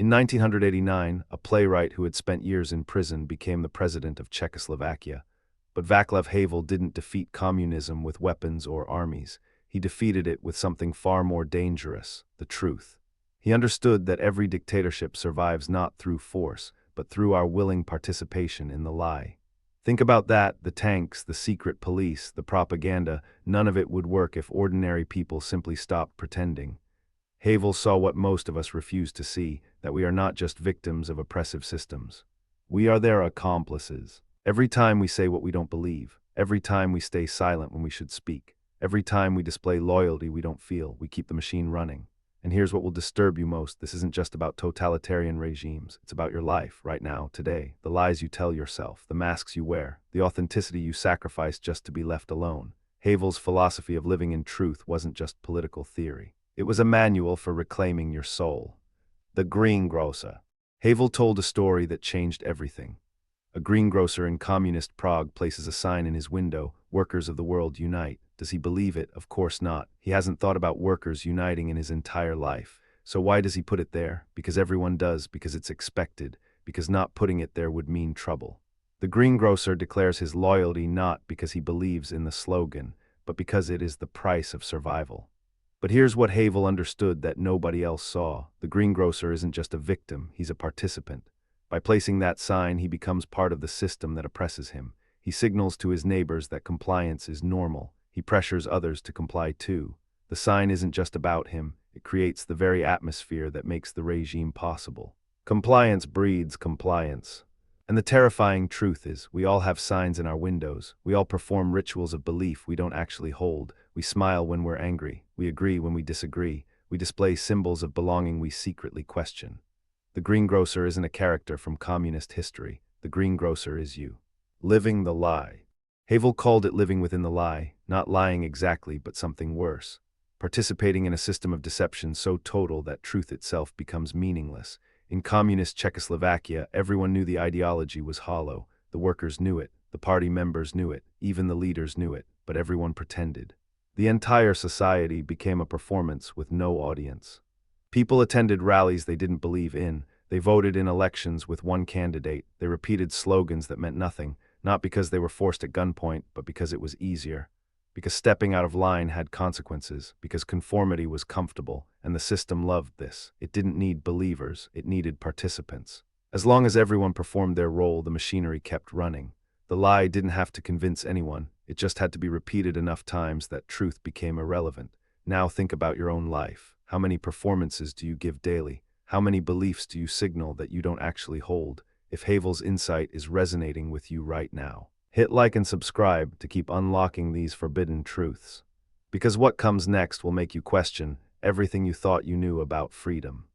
In 1989, a playwright who had spent years in prison became the president of Czechoslovakia. But Vaclav Havel didn't defeat communism with weapons or armies. He defeated it with something far more dangerous: the truth. He understood that every dictatorship survives not through force, but through our willing participation in the lie. Think about that: the tanks, the secret police, the propaganda, none of it would work if ordinary people simply stopped pretending. Havel saw what most of us refuse to see, that we are not just victims of oppressive systems. We are their accomplices. Every time we say what we don't believe, every time we stay silent when we should speak, every time we display loyalty we don't feel, we keep the machine running. And here's what will disturb you most: this isn't just about totalitarian regimes, it's about your life, right now, today. The lies you tell yourself, the masks you wear, the authenticity you sacrifice just to be left alone. Havel's philosophy of living in truth wasn't just political theory. It was a manual for reclaiming your soul. The greengrocer. Havel told a story that changed everything. A greengrocer in communist Prague places a sign in his window: "Workers of the world unite." Does he believe it? Of course not. He hasn't thought about workers uniting in his entire life. So why does he put it there? Because everyone does, because it's expected, because not putting it there would mean trouble. The greengrocer declares his loyalty not because he believes in the slogan, but because it is the price of survival. But here's what Havel understood that nobody else saw: the greengrocer isn't just a victim, he's a participant. By placing that sign, he becomes part of the system that oppresses him. He signals to his neighbors that compliance is normal. He pressures others to comply too. The sign isn't just about him, it creates the very atmosphere that makes the regime possible. Compliance breeds compliance. And the terrifying truth is, we all have signs in our windows. We all perform rituals of belief we don't actually hold. We smile when we're angry. We agree when we disagree. We display symbols of belonging we secretly question. The greengrocer isn't a character from communist history. The greengrocer is you. Living the lie. Havel called it living within the lie, not lying exactly, but something worse. Participating in a system of deception so total that truth itself becomes meaningless. In communist Czechoslovakia, everyone knew the ideology was hollow. The workers knew it, the party members knew it, even the leaders knew it, but everyone pretended. The entire society became a performance with no audience. People attended rallies they didn't believe in. They voted in elections with one candidate. They repeated slogans that meant nothing, not because they were forced at gunpoint, but because it was easier. Because stepping out of line had consequences, because conformity was comfortable, and the system loved this. It didn't need believers, it needed participants. As long as everyone performed their role, the machinery kept running. The lie didn't have to convince anyone, it just had to be repeated enough times that truth became irrelevant. Now think about your own life. How many performances do you give daily? How many beliefs do you signal that you don't actually hold? If Havel's insight is resonating with you right now, hit like and subscribe to keep unlocking these forbidden truths. Because what comes next will make you question everything you thought you knew about freedom.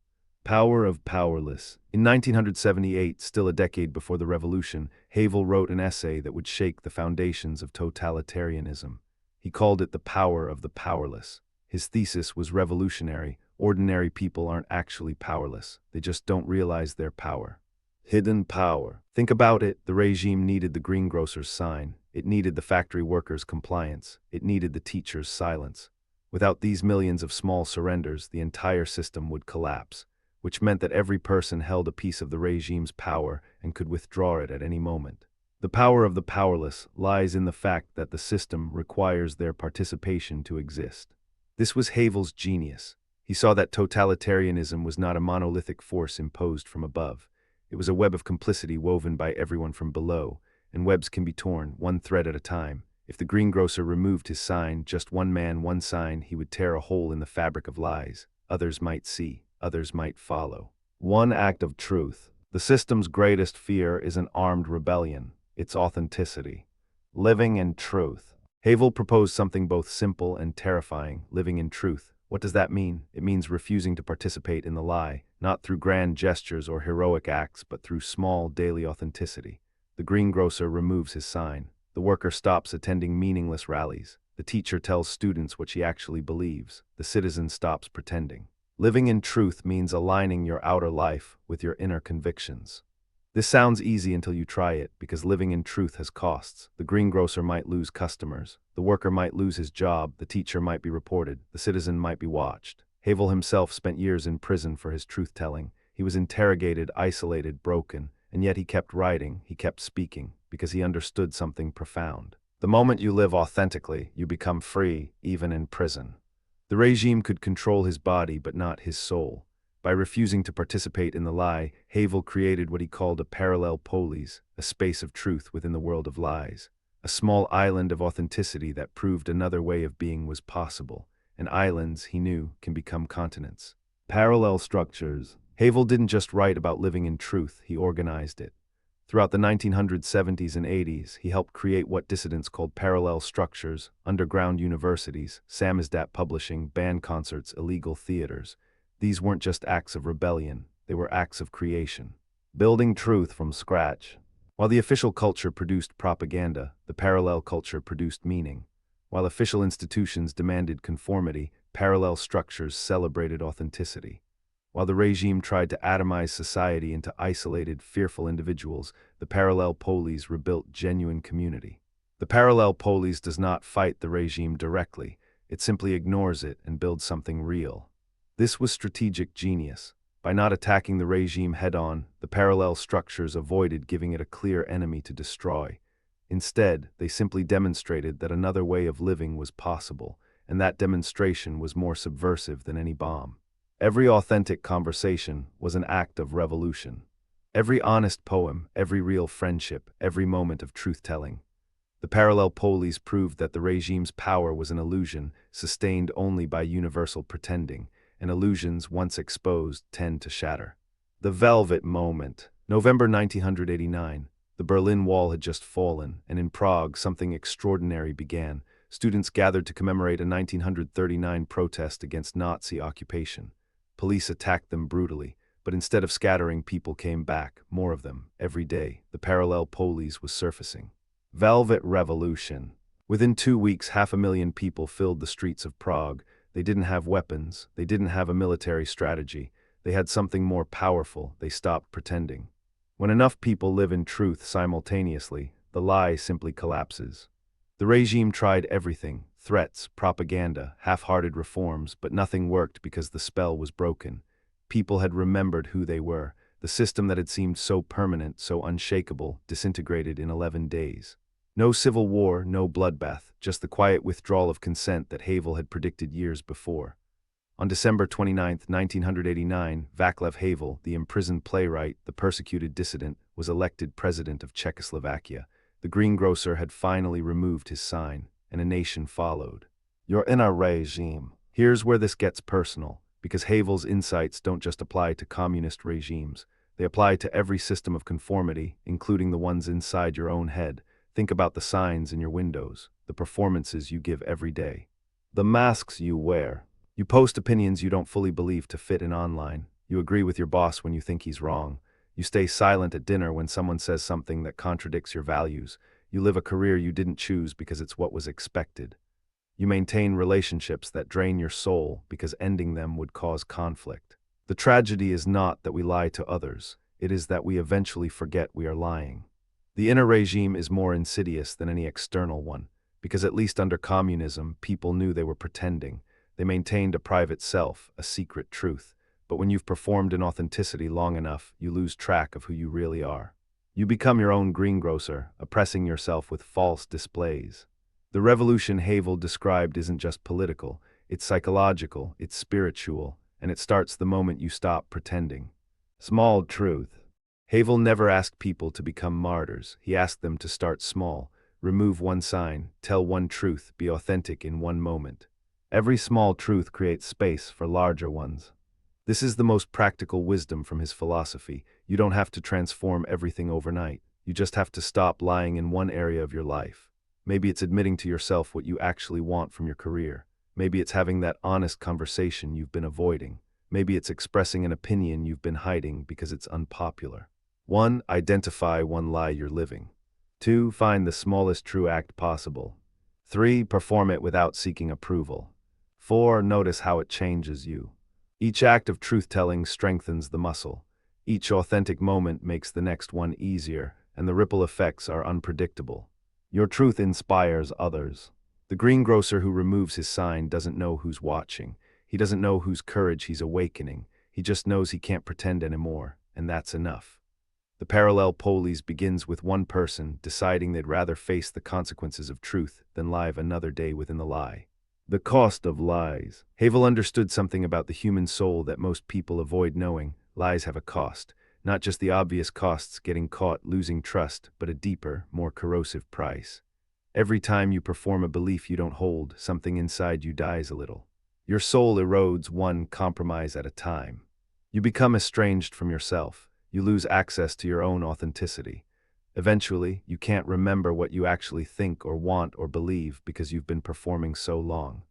Power of powerless. In 1978, still a decade before the revolution, Havel wrote an essay that would shake the foundations of totalitarianism. He called it The Power of the Powerless. His thesis was revolutionary. Ordinary people aren't actually powerless. They just don't realize their power. Hidden power. Think about it. The regime needed the greengrocer's sign. It needed the factory workers' compliance. It needed the teacher's silence. Without these millions of small surrenders, the entire system would collapse, which meant that every person held a piece of the regime's power and could withdraw it at any moment. The power of the powerless lies in the fact that the system requires their participation to exist. This was Havel's genius. He saw that totalitarianism was not a monolithic force imposed from above. It was a web of complicity woven by everyone from below, and webs can be torn, one thread at a time. If the greengrocer removed his sign, just one man, one sign, he would tear a hole in the fabric of lies. Others might see, others might follow. One act of truth. The system's greatest fear is an armed rebellion, its authenticity. Living in truth. Havel proposed something both simple and terrifying: living in truth. What does that mean? It means refusing to participate in the lie, not through grand gestures or heroic acts, but through small, daily authenticity. The greengrocer removes his sign. The worker stops attending meaningless rallies. The teacher tells students what she actually believes. The citizen stops pretending. Living in truth means aligning your outer life with your inner convictions. This sounds easy until you try it, because living in truth has costs. The greengrocer might lose customers. The worker might lose his job. The teacher might be reported. The citizen might be watched. Havel himself spent years in prison for his truth-telling. He He was interrogated, isolated, broken, and yet he kept writing, he kept speaking, because he understood something profound. The moment you live authentically, you become free, even in prison. The regime could control his body, but not his soul. By refusing to participate in the lie, Havel created what he called a parallel polis, a space of truth within the world of lies. A small island of authenticity that proved another way of being was possible, and islands, he knew, can become continents. Parallel structures. Havel didn't just write about living in truth, he organized it. Throughout the 1970s and 80s, he helped create what dissidents called parallel structures, underground universities, samizdat publishing, band concerts, illegal theaters. These weren't just acts of rebellion, they were acts of creation. Building truth from scratch. While the official culture produced propaganda, the parallel culture produced meaning. While official institutions demanded conformity, parallel structures celebrated authenticity. While the regime tried to atomize society into isolated, fearful individuals, the parallel polis rebuilt genuine community. The parallel polis does not fight the regime directly, it simply ignores it and builds something real. This was strategic genius. By not attacking the regime head-on, the parallel structures avoided giving it a clear enemy to destroy. Instead, they simply demonstrated that another way of living was possible, and that demonstration was more subversive than any bomb. Every authentic conversation was an act of revolution. Every honest poem, every real friendship, every moment of truth-telling. The parallel polis proved that the regime's power was an illusion, sustained only by universal pretending, and illusions once exposed tend to shatter. The Velvet Moment. November 1989. The Berlin Wall had just fallen, and in Prague something extraordinary began. Students gathered to commemorate a 1939 protest against Nazi occupation. Police attacked them brutally, but instead of scattering, people came back, more of them, every day. The parallel polis was surfacing. Velvet Revolution. Within 2 weeks, 500,000 people filled the streets of Prague. They didn't have weapons, they didn't have a military strategy, they had something more powerful, they stopped pretending. When enough people live in truth simultaneously, the lie simply collapses. The regime tried everything, threats, propaganda, half-hearted reforms, but nothing worked because the spell was broken. People had remembered who they were. The system that had seemed so permanent, so unshakable, disintegrated in 11 days. No civil war, no bloodbath, just the quiet withdrawal of consent that Havel had predicted years before. On December 29, 1989, Vaclav Havel, the imprisoned playwright, the persecuted dissident, was elected president of Czechoslovakia. The greengrocer had finally removed his sign, and a nation followed. You're in a regime. Here's where this gets personal, because Havel's insights don't just apply to communist regimes. They apply to every system of conformity, including the ones inside your own head. Think about the signs in your windows, the performances you give every day, the masks you wear. You post opinions you don't fully believe to fit in online. You agree with your boss when you think he's wrong. You stay silent at dinner when someone says something that contradicts your values. You live a career you didn't choose because it's what was expected. You maintain relationships that drain your soul because ending them would cause conflict. The tragedy is not that we lie to others, it is that we eventually forget we are lying. The inner regime is more insidious than any external one, because at least under communism, people knew they were pretending. They maintained a private self, a secret truth. But when you've performed in authenticity long enough, you lose track of who you really are. You become your own greengrocer, oppressing yourself with false displays. The revolution Havel described isn't just political, it's psychological, it's spiritual, and it starts the moment you stop pretending. Small truth. Havel never asked people to become martyrs. He asked them to start small, remove one sign, tell one truth, be authentic in one moment. Every small truth creates space for larger ones. This is the most practical wisdom from his philosophy. You don't have to transform everything overnight. You just have to stop lying in one area of your life. Maybe it's admitting to yourself what you actually want from your career. Maybe it's having that honest conversation you've been avoiding. Maybe it's expressing an opinion you've been hiding because it's unpopular. 1. Identify one lie you're living. 2. Find the smallest true act possible. 3. Perform it without seeking approval. 4. Notice how it changes you. Each act of truth-telling strengthens the muscle. Each authentic moment makes the next one easier, and the ripple effects are unpredictable. Your truth inspires others. The greengrocer who removes his sign doesn't know who's watching. He doesn't know whose courage he's awakening. He He just knows he can't pretend anymore, and that's enough. The parallel police begins with one person deciding they'd rather face the consequences of truth than live another day within the lie. The cost of lies. Havel understood something about the human soul that most people avoid knowing. Lies have a cost. Not just the obvious costs, getting caught, losing trust, but a deeper, more corrosive price. Every time you perform a belief you don't hold, something inside you dies a little. Your soul erodes one compromise at a time. You become estranged from yourself. You lose access to your own authenticity. Eventually, you can't remember what you actually think or want or believe because you've been performing so long.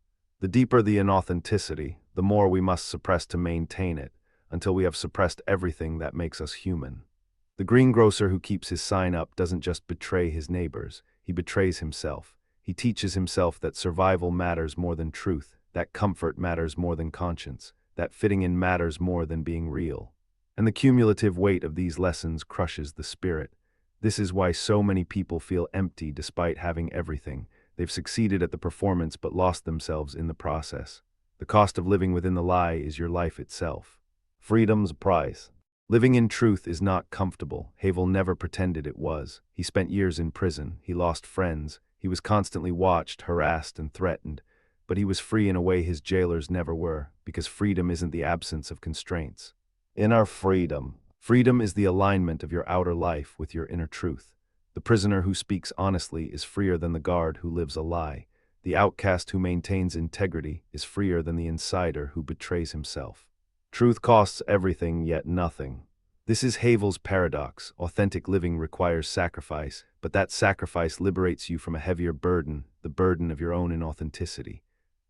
The deeper the inauthenticity, the more we must suppress to maintain it, until we have suppressed everything that makes us human. The greengrocer who keeps his sign up doesn't just betray his neighbors, he betrays himself. He teaches himself that survival matters more than truth, that comfort matters more than conscience, that fitting in matters more than being real. And the cumulative weight of these lessons crushes the spirit. This is why so many people feel empty despite having everything. They've succeeded at the performance but lost themselves in the process. The cost of living within the lie is your life itself. Freedom's price. Living in truth is not comfortable. Havel never pretended it was. He spent years in prison. He lost friends. He was constantly watched, harassed, and threatened. But he was free in a way his jailers never were, because freedom isn't the absence of constraints. Inner freedom. Freedom is the alignment of your outer life with your inner truth. The prisoner who speaks honestly is freer than the guard who lives a lie. The outcast who maintains integrity is freer than the insider who betrays himself. Truth costs everything, yet nothing. This is Havel's paradox. Authentic living requires sacrifice, but that sacrifice liberates you from a heavier burden, the burden of your own inauthenticity.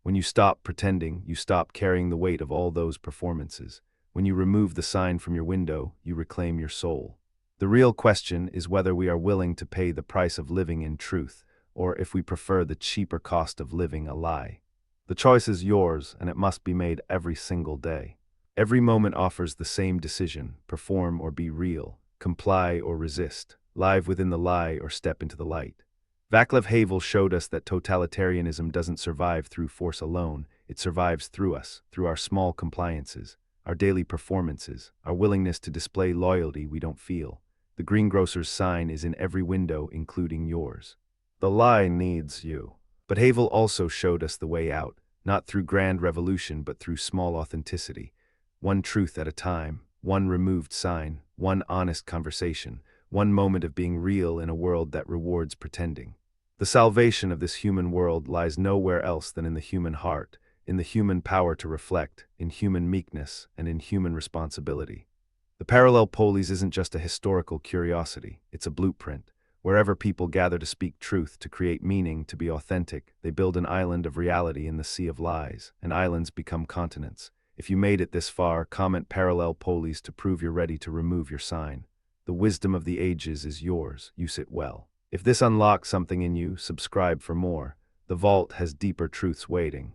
When you stop pretending, you stop carrying the weight of all those performances. When you remove the sign from your window, you reclaim your soul. The real question is whether we are willing to pay the price of living in truth, or if we prefer the cheaper cost of living a lie. The choice is yours, and it must be made every single day. Every moment offers the same decision: perform or be real, comply or resist, live within the lie or step into the light. Vaclav Havel showed us that totalitarianism doesn't survive through force alone, it survives through us, through our small compliances, our daily performances, our willingness to display loyalty we don't feel. The greengrocer's sign is in every window, including yours. The lie needs you. But Havel also showed us the way out, not through grand revolution but through small authenticity. One truth at a time, one removed sign, one honest conversation, one moment of being real in a world that rewards pretending. The salvation of this human world lies nowhere else than in the human heart, in the human power to reflect, in human meekness, and in human responsibility. The parallel police isn't just a historical curiosity, it's a blueprint. Wherever people gather to speak truth, to create meaning, to be authentic, they build an island of reality in the sea of lies, and islands become continents. If you made it this far, comment parallel police to prove you're ready to remove your sign. The wisdom of the ages is yours, use it well. If this unlocks something in you, subscribe for more. The vault has deeper truths waiting.